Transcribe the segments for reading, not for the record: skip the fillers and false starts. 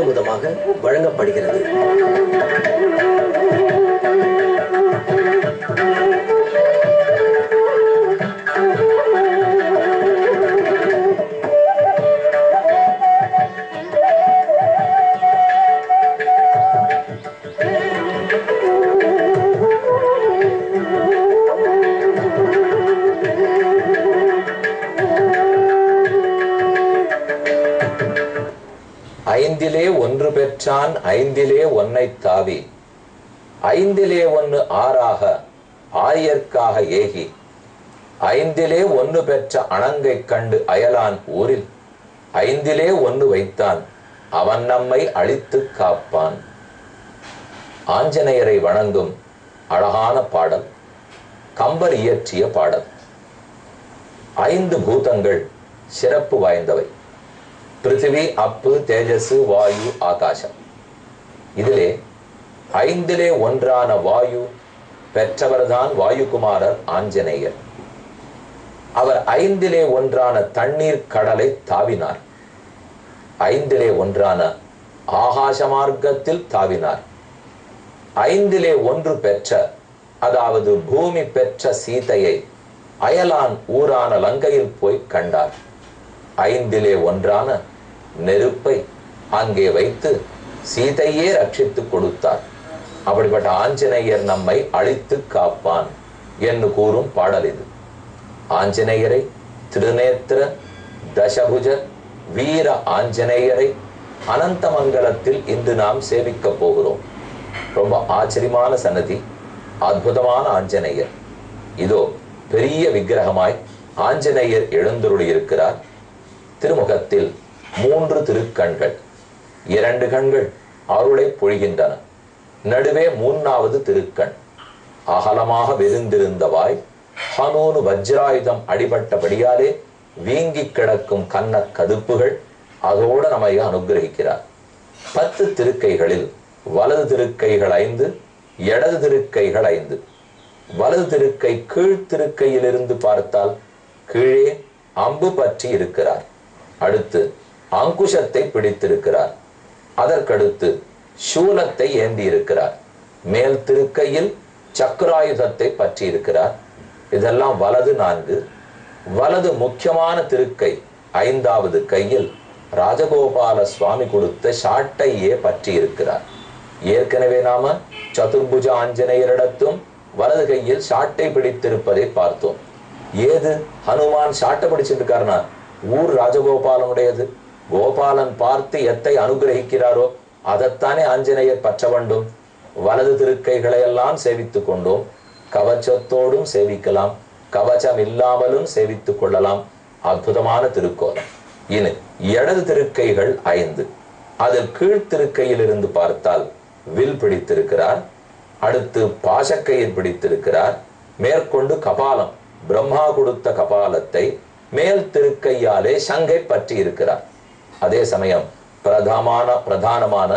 விதமாக வழங்கப்படுகிறது. ஐந்திலே ஒன்று பெற்றான் ஐந்திலே ஒன்னை தாவி ஐந்திலே ஒன்னு ஆறாக ஆயர்க்காக ஏகி ஐந்திலே ஒன்னு பெற்ற அணங்கை கண்டு அயலான் ஊரில் ஐந்திலே ஒன்னு வைத்தான் அவன் நம்மை அழித்து காப்பான். ஆஞ்சநேயரை வணங்கும் அழகான பாடல், கம்பர் இயற்றிய பாடல். 5 பூதங்கள் சிறப்பு வாய்ந்தவை. பிருத்திவி, அப்பு, தேஜசு, வாயு, ஆகாசம். இதிலே 5லே ஒன்றான வாயு பெற்றவர்தான் வாயுகுமாரர் ஆஞ்சநேயர். அவர் 5லே ஒன்றான தண்ணீர் கடலை தாவினார். 5லே ஒன்றான ஆகாச மார்க்கத்தில் தாவினார். 5லே ஒன்று பெற்ற, அதாவது பூமி பெற்ற சீதையை அயலான் ஊரான லங்கையில் போய் கண்டார். 5லே ஒன்றான நெருப்பை அங்கே வைத்து சீதையே ரட்சித்துக் கொடுத்தார். அப்படிப்பட்ட ஆஞ்சநேயர் நம்மை அழித்து காப்பான் என்று கூறும் பாடல் இது. ஆஞ்சநேயரை, திருநேத்திர தசபுஜ வீர ஆஞ்சநேயரை அனந்தமங்கலத்தில் இன்று நாம் சேவிக்க போகிறோம். ரொம்ப ஆச்சரியமான சன்னதி, அற்புதமான ஆஞ்சநேயர். இதோ பெரிய விக்கிரகமாய் ஆஞ்சநேயர் எழுந்தருளி இருக்கிறார். திருமுகத்தில் 3 திருக்கண்கள், 2 கண்கள் அருளை பொழிகின்றன. நடுவே 3வது திருக்கண், அகலமாக விரிந்திருந்த வாய், ஹனூனு வஜ்ராயுதம் அடிபட்டபடியாலே வீங்கி கிடக்கும் கண்ண கதுப்புகள், அதோடு நம்மை அனுகிரகிக்கிறார். 10 திருக்கைகளில் வலது திருக்கைகள் 5, இடது திருக்கைகள் 5. வலது திருக்கை கீழ் திருக்கையிலிருந்து பார்த்தால் கீழே அம்பு பற்றி இருக்கிறார். அடுத்து அங்குஷத்தை பிடித்திருக்கிறார். அதற்கடுத்து சூலத்தை ஏந்தி இருக்கிறார். மேல் திருக்கையில் சக்கராயுதத்தை பற்றி இருக்கிறார். இதெல்லாம் வலது 4. வலது முக்கியமான திருக்கை 5வது கையில் ராஜகோபால சுவாமி கொடுத்த சாட்டையே பற்றி இருக்கிறார். ஏற்கனவே நாம சதுர்புஜ ஆஞ்சநேயரிடத்தும் வலது கையில் சாட்டை பிடித்திருப்பதை பார்த்தோம். ஏது ஹனுமான் சாட்டை பிடிச்சிருக்காருனா ஊர் ராஜகோபாலனுடையது. கோபாலன் பார்த்து எத்தை அனுகிரகிக்கிறாரோ அதைத்தானே ஆஞ்சநேயர் பற்ற வேண்டும். வலது திருக்கைகளை எல்லாம் சேவித்துக் கொண்டோம். கவச்சத்தோடும் சேவிக்கலாம், கவச்சம் இல்லாமலும் சேவித்துக் கொள்ளலாம். அற்புதமான திருக்கோலம். இனி இடது திருக்கைகள் 5. அதில் கீழ் திருக்கையில் இருந்து பார்த்தால் வில் பிடித்திருக்கிறார். அடுத்து பாசக்கையில் பிடித்திருக்கிறார். மேற்கொண்டு கபாலம், பிரம்மா கொடுத்த கபாலத்தை மேல் திருக்கையாலே சங்கை பற்றி இருக்கிறார். அதே சமயம் பிரதானமான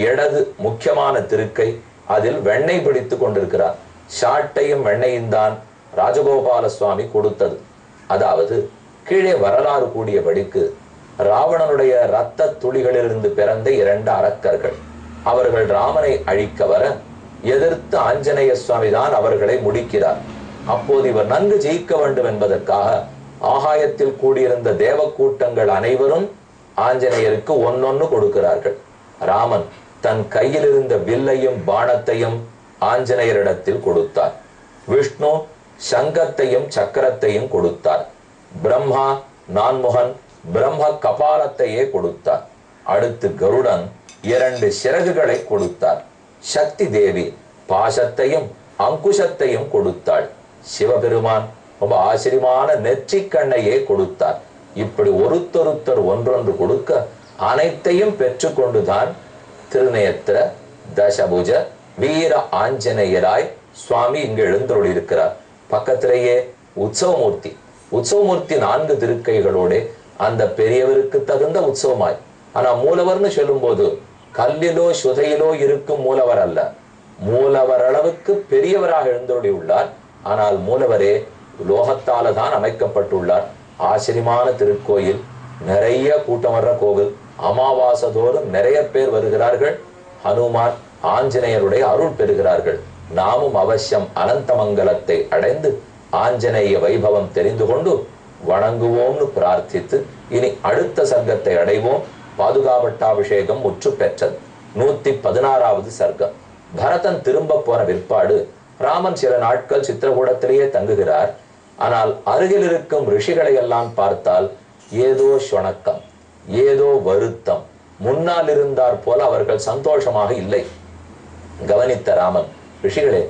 இடது முக்கியமான திருக்கை, அதில் வெண்ணெய் பிடித்து கொண்டிருக்கிறார். சாட்டையும் வெண்ணையும் தான் ராஜகோபால சுவாமி கொடுத்தது. அதாவது கீழே வரலாறு கூடியபடிக்கு ராவணனுடைய இரத்த துளிகளிலிருந்து பிறந்த 2 அரக்கர்கள். அவர்கள் ராமனை அழிக்க வர எதிர்த்து ஆஞ்சநேய சுவாமி தான் அவர்களை முடிக்கிறார். அப்போது இவர் நன்கு ஜெயிக்க வேண்டும் என்பதற்காக ஆகாயத்தில் கூடியிருந்த தேவ கூட்டங்கள் அனைவரும் ஆஞ்சநேயருக்கு ஒன்னொன்னு கொடுக்கிறார்கள். ராமன் தன் கையில் இருந்த வில்லையும் பாணத்தையும் ஆஞ்சநேயரிடத்தில் கொடுத்தார். விஷ்ணு சங்கத்தையும் சக்கரத்தையும் கொடுத்தார். பிரம்மா நான்முகன் பிரம்ம கபாலத்தையே கொடுத்தார். அடுத்து கருடன் 2 சிறகுகளை கொடுத்தார். சக்தி தேவி பாசத்தையும் அங்குஷத்தையும் கொடுத்தாள். சிவபெருமான் ரொம்ப ஆச்சரியமான நெற்றிக்கண்ணையே கொடுத்தார். இப்படி ஒருத்தொருத்தர் ஒன்றொன்று கொடுக்க அனைத்தையும் பெற்றுக்கொண்டுதான் திருநேத்திர தசபுஜ வீர ஆஞ்சநேயராய் சுவாமி இங்கு எழுந்தருளி இருக்கிறார். பக்கத்திலேயே உற்சவமூர்த்தி. உற்சவமூர்த்தி 4 திருக்கைகளோட அந்த பெரியவருக்கு தகுந்த உற்சவமாய். ஆனா மூலவர்னு சொல்லும் போது கல்லிலோ சுதையிலோ இருக்கும் மூலவர் அல்ல, மூலவர் அளவுக்கு பெரியவராக எழுந்தருளி உள்ளார். ஆனால் மூலவரே லோகத்தால தான் அமைக்கப்பட்டுள்ளார். ஆச்சரியமான திருக்கோயில், நிறைய கூட்டம் வர்ற கோவில். அமாவாசைதோறும் நிறைய பேர் வருகிறார்கள். ஹனுமான் ஆஞ்சநேயருடைய அருள் பெறுகிறார்கள். நாமும் அவசியம் அனந்த மங்கலத்தை அடைந்து ஆஞ்சநேய வைபவம் தெரிந்து கொண்டு வணங்குவோம்னு பிரார்த்தித்து இனி அடுத்த சர்க்கத்தை அடைவோம். பாதுகாபட்டாபிஷேகம் முற்று பெற்றது. 116வது சர்க்கம். பரதன் திரும்ப போன விற்பாடு ராமன் சில நாட்கள் சித்திரகூடத்திலேயே தங்குகிறார். ஆனால் அருகில் இருக்கும் ரிஷிகளை எல்லாம் பார்த்தால் ஏதோ சொணக்கம், ஏதோ வருத்தம். முன்னால் இருந்தார் போல அவர்கள் சந்தோஷமாக இல்லை. கவனித்த ராமன், ரிஷிகளே,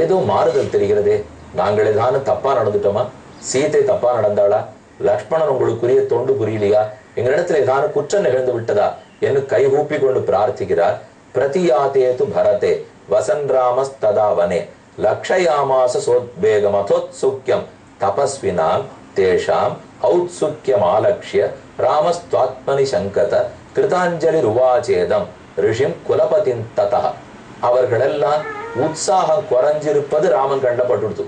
ஏதோ மாறுதல் தெரிகிறதே. நாங்கள் ஏதானும் தப்பா நடந்துட்டோமா? சீதை தப்பா நடந்தாளா? லக்ஷ்மணன் உங்களுக்குரிய தொண்டு புரியலையா? எங்களிடத்துல ஏதானும் குற்றம் நிகழ்ந்து விட்டதா என்று கைகூப்பி கொண்டு பிரார்த்திக்கிறார். பிரதியாதேது பரதே வசன் ராமஸ்ததாவனே லக்ஷயாமாச சோத்வேகமதோத்சுக்கியம் தபஸ்வினாம் தேஷாம் ஔத்சுக்கியம் ஆலக்ஷ்ய ராமஸ்துவாத்மனி சங்கத கிருதாஞ்சலி ருவாச்சேதம் ரிஷிம் குலபதின் ததா. அவர்களெல்லாம் உற்சாகம் குறைஞ்சிருப்பது ராமன் கண்டப்பட்டுடுத்து.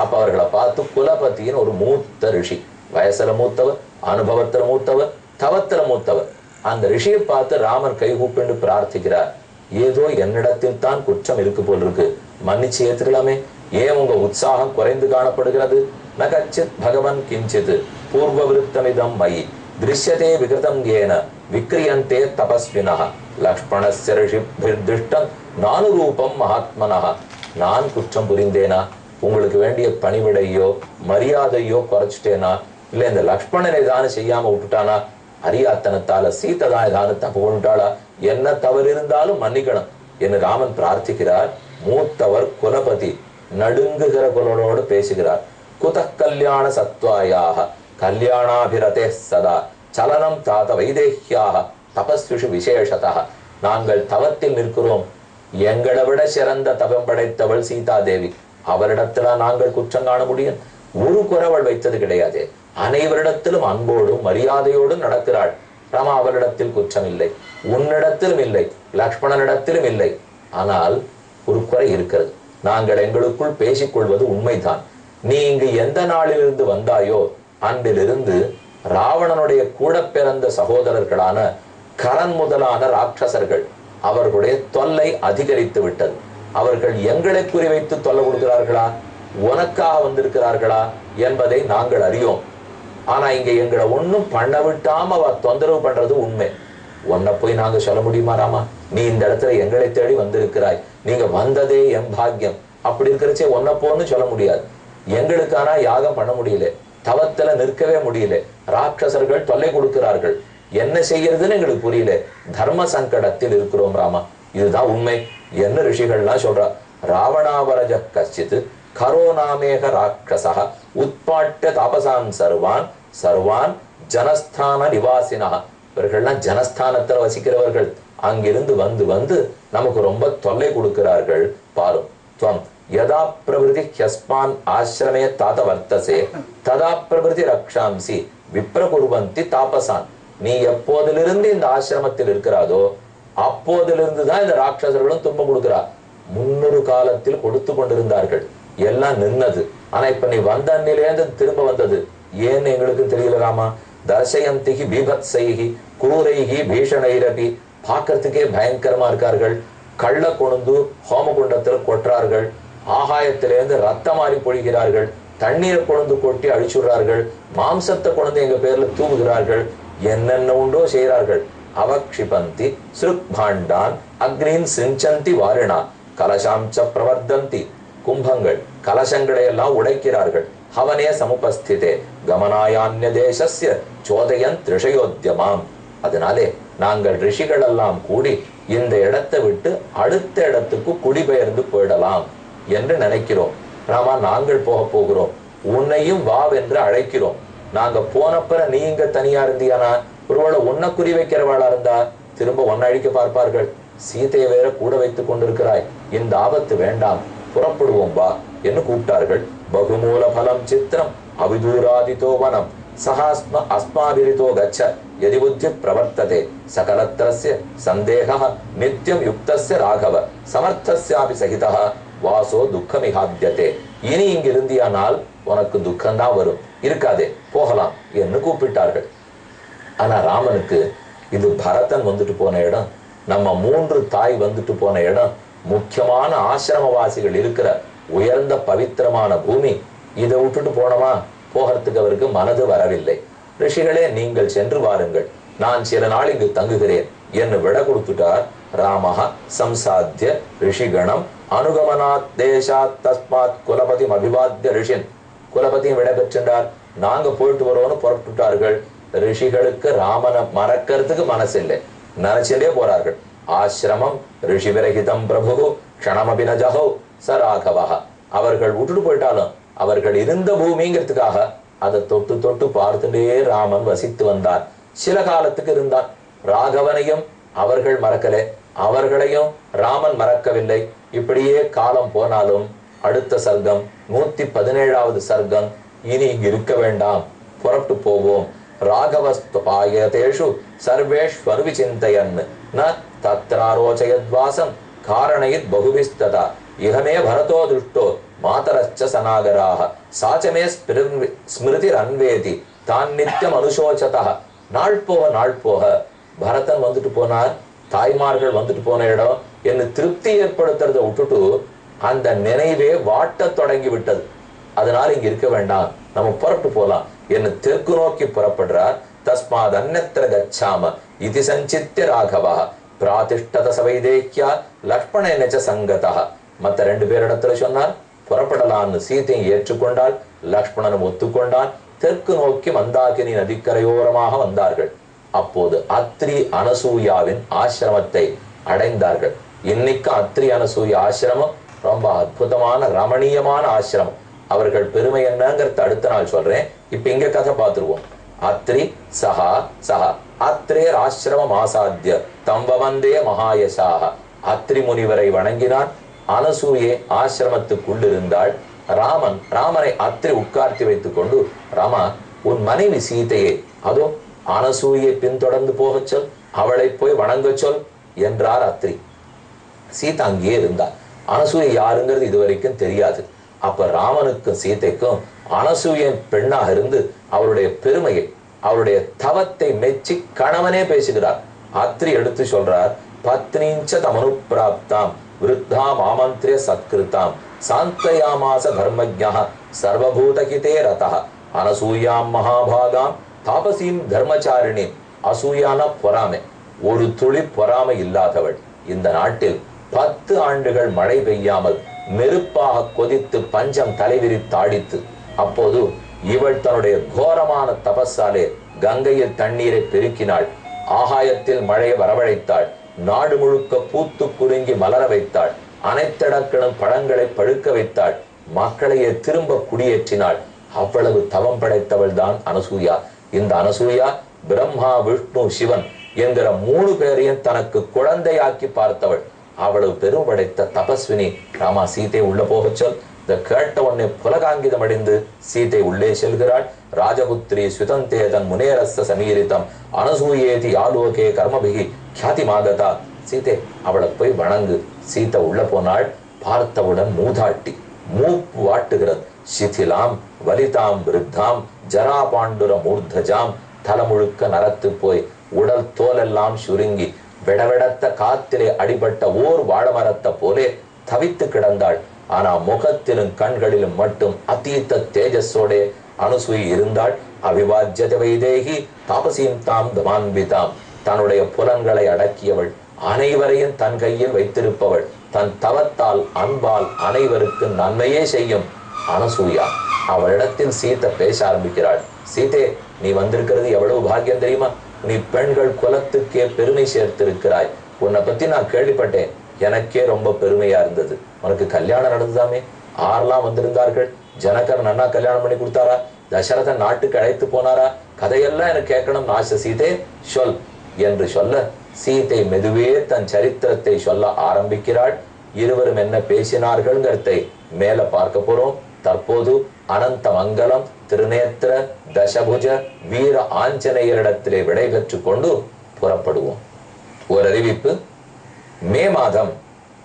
அப்ப அவர்களை பார்த்து குலபதியின் ஒரு மூத்த ரிஷி, வயசுல மூத்தவர், அனுபவத்துல மூத்தவர், தவத்துல மூத்தவர், அந்த ரிஷியை பார்த்து ராமன் கைகூப்பிண்டு பிரார்த்திக்கிறார். ஏதோ என்னிடத்தில் தான் குற்றம் இருக்கு போல் இருக்கு, மன்னிச்சு ஏத்துக்கலாமே. ஏன் உங்க உற்சாகம் குறைந்து காணப்படுகிறது? நகச்சித் பகவன் கிஞ்சித் பூர்வ விருத்தமிதம் மயி திருஷ்யதே விகிருதம் ஏன விக்ரியந்தே தபஸ்வினஹ லக்ஷ்மணஸ்ய ரிஷிபிர்திஷ்டம் நானுரூபம் மகாத்மனஹ. நான் குற்றம் புரிந்தேனா? உங்களுக்கு வேண்டிய பணிவிடையோ மரியாதையோ குறைச்சிட்டேனா? இல்ல இந்த லக்ஷ்மணனை ஏதானு செய்யாம விட்டுட்டானா? அரியாத்தனத்தால சீதை தான் ஏதானு தப்பு கொண்டுட்டாளா? என்ன தவறு இருந்தாலும் மன்னிக்கணும் என்று ராமன் பிரார்த்திக்கிறார். மூத்தவர் குலபதி நடுங்குகிற குரலோடு பேசுகிறார். குத கல்யாண சத்வாயாக கல்யாணாபிரதே சதா சலனம் தாத வைதேஹ்யாக தபஸ்விஷு விசேஷதா. நாங்கள் தவத்தில் நிற்கிறோம். எங்களை விட சிறந்த தவம் படைத்தவள் சீதா தேவி. அவரிடத்துல நாங்கள் குற்றம் காண முடியும்? ஒரு குறவள் வைத்தது கிடையாது. அனைவரிடத்திலும் அன்போடும் மரியாதையோடும் நடக்கிறாள். ராமா, அவரிடத்தில் குற்றம் இல்லை, உன்னிடத்திலும் இல்லை, லக்ஷ்மணனிடத்திலும் இல்லை. ஆனால் ஒரு குறை இருக்கிறது. நாங்கள் எங்களுக்குள் பேசிக்கொள்வது உண்மைதான். நீ இங்கு எந்த நாளிலிருந்து வந்தாயோ அன்றிலிருந்து ராவணனுடைய கூட பிறந்த சகோதரர்களான கரன் முதலான ராட்சசர்கள் அவர்களுடைய தொல்லை அதிகரித்து விட்டது. அவர்கள் எங்களை குறிவைத்து தொல்லை கொடுக்கிறார்களா, உனக்காக வந்திருக்கிறார்களா என்பதை நாங்கள் அறியோம். ஆனா இங்க எங்களை ஒன்னும் பண்ண விட்டாம அவ தொந்தரவு பண்றது உண்மை. உன்னை போய் நாங்க சொல்ல முடியுமா? ராமா, நீ இந்த இடத்துல எங்களை தேடி வந்திருக்கிறாய், நீங்க வந்ததே என் பாக்கியம். அப்படி இருக்கிறச்சே உன்னை போன்னு சொல்ல முடியாது. எங்களுக்கான யாகம் பண்ண முடியல, தவத்துல நிற்கவே முடியல, ராட்சசர்கள் தொல்லை கொடுக்கிறார்கள், என்ன செய்யறதுன்னு எங்களுக்கு புரியல, தர்ம சங்கடத்தில் இருக்கிறோம் ராமா. இதுதான் உண்மை என்ன ரிஷிகள்லாம் சொல்றா. ராவணாவரஜ கஷ்டித் கரோநாமேக ராட்சசா உட்பாட்ட தாபசான் சர்வான் சர்வான் ஜனஸ்தான நிவாசினா. இவர்கள்லாம் ஜனஸ்தானத்துல வசிக்கிறவர்கள். அங்கிருந்து வந்து வந்து நமக்கு ரொம்ப தொல்லை கொடுக்கிறார்கள். பாரும் துவம் யதா பிரவிருதி ஹஸ்மான் ஆசிரமே தாத வர்த்தசே ததா பிரவிருதி ரக்ஷாம்சி விப்ரகுர்வந்தி தாபசான். நீ எப்போதிலிருந்து இந்த ஆசிரமத்தில் இருக்கிறாதோ அப்போதிலிருந்து தான் இந்த ராட்சசர்களும் துன்பம் கொடுக்கிறார். முன்னொரு காலத்தில் கொடுத்து கொண்டிருந்தார்கள், எல்லாம் நின்னது. ஆனா இப்ப நீ வந்த அன்னிலேருந்து திரும்ப வந்தது ஏன்னு எங்களுக்கு தெரியல ராமா. தர்சயந்திகி பீபத்சைகி கூரைகி பீஷணைரபி. பார்க்கறதுக்கே பயங்கரமா இருக்கார்கள். கள்ள கொண்டு ஹோமகுண்டத்துல கொட்டுறார்கள், ஆகாயத்திலேருந்து ரத்தம் மாறி பொழிகிறார்கள், தண்ணீரை கொண்டு கொட்டி அழிச்சுடுறார்கள், மாம்சத்தை கொண்டு எங்க பேர்ல தூவுகிறார்கள், என்னென்ன உண்டோ செய்கிறார்கள். அவக்ஷிபந்தி ஸ்ருக் பாண்டான் அக்னின் சிஞ்சந்தி வாரிணா கலசாம்ச பிரவர்தந்தி. கும்பங்கள் கலசங்களை எல்லாம் உடைக்கிறார்கள். ஹவனே சமுபஸ்திதே கமனாயான்ய தேசஸ்ய சோதயன் திரிஷயோத்யமாம். அதனாலே நாங்கள் ரிஷிகள் எல்லாம் கூடி இந்த இடத்தை விட்டு அடுத்த இடத்துக்கு குடிபெயர்ந்து போயிடலாம் என்று நினைக்கிறோம். ராமா, நாங்கள் போக போகிறோம், உன்னையும் வாவென்று அழைக்கிறோம். நாங்க போனப்பற நீ இங்க தனியா இருந்தியானா? ஒருவேளை உன்னை குறி வைக்கிறவாளா இருந்தா திரும்ப ஒன்ன அழிக்க பார்ப்பார்கள். சீதையை வேற கூட வைத்துக் கொண்டிருக்கிறாய், இந்த ஆபத்து வேண்டாம், புறப்படுவோம் வா என்று கூப்பிட்டார்கள். பகுமூல பலம் சித்திரம் அவிதூராதிதோ வனம் சஹாஸ்ம அஸ்மாபிரிதோ கச்ச யதி புத்தி பிரவர்த்ததே சகலத்ரஸ்ய சந்தேகா நித்யம் யுக்தஸ்ய ராகவ சமர்த்தஸ்யாபி சகிதா வாசோ துக்கமிகாத்யதே. இனி இங்கு இருந்தியானால் உனக்கு துக்கம்தான் வரும், இருக்காதே, போகலாம் என்று கூப்பிட்டார்கள். ஆனா ராமனுக்கு இது பரதன் வந்துட்டு போன இடம், நம்ம 3 தாய் வந்துட்டு போன இடம், முக்கியமான ஆசிரமவாசிகள் இருக்கிற உயர்ந்த பவித்திரமான பூமி. இதை விட்டுட்டு போனோமா? போகிறதுக்கு அவருக்கு மனது வரவில்லை. ரிஷிகளே, நீங்கள் சென்று வாருங்கள், நான் சில நாள் இங்கு தங்குகிறேன் என்று விட கொடுத்துட்டார். ராமஹ சம்சாத்திய ரிஷிகணம் அனுகமனாத் தேசாத் தஸ்மாத் குலபதி அபிவாத்திய ரிஷின். குலபதியும் விட பெற்றார். நாங்க போயிட்டு வரோம்னு புறப்பட்டுட்டார்கள். ரிஷிகளுக்கு ராமனை மறக்கிறதுக்கு மனசு இல்லை, நினைச்சுட்டே போறார்கள். ஆசிரமம் ரிஷி விரகிதம் பிரபு க்ஷணமபினஜஹோ சராகவஹ. அவர்கள் விட்டுட்டு போயிட்டாலும் அவர்கள் இருந்த பூமிங்கிறதுக்காக அதை தொட்டு தொட்டு பார்த்துட்டே ராமன் வசித்து வந்தார். சில காலத்துக்கு இருந்தான். ராகவனையும் அவர்கள் மறக்கல, அவர்களையும் ராமன் மறக்கவில்லை. இப்படியே காலம் போனாலும் அடுத்த சர்க்கம் 117வது சர்க்கம், இனி இருக்க வேண்டாம், புறப்பட்டு போவோம். ராகவஸ்துபாயதேஷு சர்வேஷ்வரு விசிந்தயன் ந தத்ராரோச்சயத்வாசம் காரணையித் பகுவிஸ்ததா இஹமே பரதோ துஷ்டோ மாதரச்ச சனாகராக சாச்சமே ஸ்மிருதி அன்வேதி தான் நித்தியம் அனுசோச்சதா. நாள் போக பரதன் வந்துட்டு போனார், தாய்மார்கள் வந்துட்டு போன இடம் என்று திருப்தி ஏற்படுத்துறத விட்டுட்டு அந்த நினைவே வாட்ட தொடங்கி விட்டது. அதனால இங்க இருக்க வேண்டாம், நம்ம புறப்பட்டு போலாம் என்று தெற்கு நோக்கி புறப்படுறார். தஸ்மாத் அந்நத்திர கச்சாம இது சஞ்சித்ய ராகவா பிராதிஷ்டத சவைதேக்கியா லக்ஷ்மணேனச்ச சங்கதா. மற்ற 2 பேரிடத்துல சொன்னார் புறப்படலான்னு. சீதையை ஏற்றுக்கொண்டால், லக்ஷ்மணனும் ஒத்துக்கொண்டான். தெற்கு நோக்கி மந்தாகினி நதிக்கரையோரமாக வந்தார்கள். அப்போது அத்ரி அனசூயாவின் ஆசிரமத்தை அடைந்தார்கள். இன்னைக்கு அத்ரி அனசூயா ஆசிரமம் ரொம்ப அற்புதமான ரமணீயமான ஆசிரமம். அவர்கள் பெருமை என்னங்கிறத அடுத்த நாள் சொல்றேன். இப்ப இங்க கதை பார்த்துருவோம். அத்ரி சஹா அத்ரேர் ஆசிரமம் ஆசாத்திய தம்பவந்தே மகாயசாக. அத்ரி முனிவரை வணங்கினான். அனசூயே ஆசிரமத்துக்குள்ளிருந்தாள். ராமனை அத்ரி உட்கார்த்தி வைத்துக் கொண்டு, ராமா, உன் மனைவி சீதையை அதோ அனசூயை பின்தொடர்ந்து போகச் சொல், அவளை போய் வணங்க சொல் என்றார் அத்ரி. சீதா அங்கேயே இருந்தார். அனசூயை யாருங்கிறது இதுவரைக்கும் தெரியாது. அப்ப ராமனுக்கும் சீதைக்கும் அனசூயின் பெண்ணாக இருந்து அவருடைய பெருமையை, அவருடைய தவத்தை மெச்சி கணவனே பேசுகிறார். அத்ரி எடுத்து சொல்றார், பத்னிஞ்ச தமனுப்பிராப்தாம் விருத்தாம் ஆமந்திரிய சத்கிருதாம் சாந்தயாமாச தர்மஜ்ஞா சர்வபூதகிதே ரதः அனசூயாம் மகாபாகாம் தாபசீம் தர்மச்சாரிணி. அசூயான பொறாமை, ஒரு துளி பொறாமை இல்லாதவள். இந்த நாட்டில் 10 ஆண்டுகள் மழை பெய்யாமல் நெருப்பாக கொதித்து பஞ்சம் தலைவிரித்தாடித்து, அப்போது இவள் தன்னுடைய கோரமான தபஸாலே கங்கையில் தண்ணீரை பெருக்கினாள். ஆகாயத்தில் மழையை வரவழைத்தாள். நாடு முழுக்க பூத்து குலுங்கி மலர வைத்தாள். அனைத்திடங்களும் பழங்களை பழுக்க வைத்தாள். மக்களையே திரும்ப குடியேற்றினாள். அவ்வளவு தவம் படைத்தவள் தான் அனசூயா. இந்த அனசூயா பிரம்மா, விஷ்ணு, சிவன் என்கிற 3 பேரையும் தனக்கு குழந்தையாக்கி பார்த்தவள். அவ்வளவு பெரும் படைத்த தபஸ்வினி. ராமா, சீதை உள்ள போகச் சொல். இதை கேட்ட உடனே புலகாங்கிதம் அடைந்து சீதை உள்ளே செல்கிறாள். ராஜபுத்திரி சுதந்தேதன் முனேரஸ்த சமீரிதம் அனசூயேதி ஆலோகே கர்மபிகி கியாதி மாததா. சீதை, அவளை போய் வணங்கு. சீதை உள்ள போனாள். பார்த்தவுடன் மூதாட்டி, மூப்பு வாட்டுகிறது. சிதிலாம் வலிதாம் விருத்தாம் ஜரா பாண்டுர மூர்த்தஜாம். தலைமுழுக்க நரத்து போய் உடல் தோலெல்லாம் சுருங்கி விடவிடத்த காத்திலே அடிபட்ட ஓர் வாழமரத்தை போலே தவித்து கிடந்தாள். ஆனா முகத்திலும் கண்களிலும் மட்டும் அதீத தேஜஸோட அனுசூயி இருந்தாள். அவிவாஜ்யத வைதேகி தாபசீம் தாம் தமான்பிதாம். தன்னுடைய புலன்களை அடக்கியவள், அனைவரையும் தன் கையில் வைத்திருப்பவள், தன் தவத்தால் அன்பால் அனைவருக்கு நன்மையே செய்யும் அனசூயா. அவளிடத்தில் சீதை பேச ஆரம்பிக்கிறாள். சீதே, நீ வந்திருக்கிறது எவ்வளவு பாக்கியம் தெரியுமா? நீ பெண்கள் குலத்துக்கே பெருமை சேர்த்திருக்கிறாய். உன்னை பத்தி நான் கேள்விப்பட்டேன், எனக்கே ரொம்ப பெருமையா இருந்தது. உனக்கு கல்யாணம் நடந்துதாமே? 6 வந்திருந்தார்கள். ஜனகர் நன்னா கல்யாணம் பண்ணி கொடுத்தாரா? தசரதன் நாட்டுக்கு அழைத்து போனாரா? கதையெல்லாம் எனக்கு கேட்கணும்னு ஆசை. சீதே, சொல் என்று சொல்ல சீதை மெதுவே தன் சரித்திரத்தை சொல்ல ஆரம்பிக்கிறாள். இருவரும் என்ன பேசினார்கள்ங்கிறதை மேல பார்க்க போறோம். தற்போது அனந்த மங்கலம் திருநேத்திர தசபுஜ வீர ஆஞ்சநேயரிடத்திலே விடை பெற்றுக் கொண்டு புறப்படுவோம். ஒரு அறிவிப்பு. மே மாதம்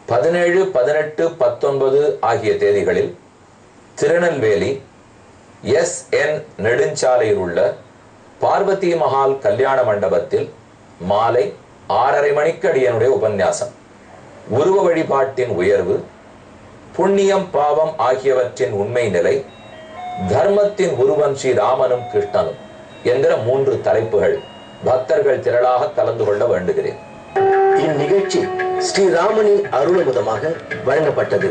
17, 18, 19 ஆகிய தேதிகளில் திருநெல்வேலி SN நெடுஞ்சாலையில் உள்ள பார்வதி மஹால் கல்யாண மண்டபத்தில் மாலை 6:30 மணிக்கு அடியனுடைய உபன்யாசம். உருவ வழிபாட்டின் உயர்வு, புண்ணியம் பாவம் ஆகியவற்றின் உண்மை நிலை, தர்மத்தின் உருவன் ஸ்ரீ ராமனும் கிருஷ்ணனும் என்கிற 3 தலைப்புகள் பக்தர்கள் திரளாக கலந்து கொள்ள வேண்டுகிறேன். இந்நிகழ்ச்சி ஸ்ரீராமனின் அருளமுதமாக வழங்கப்பட்டது.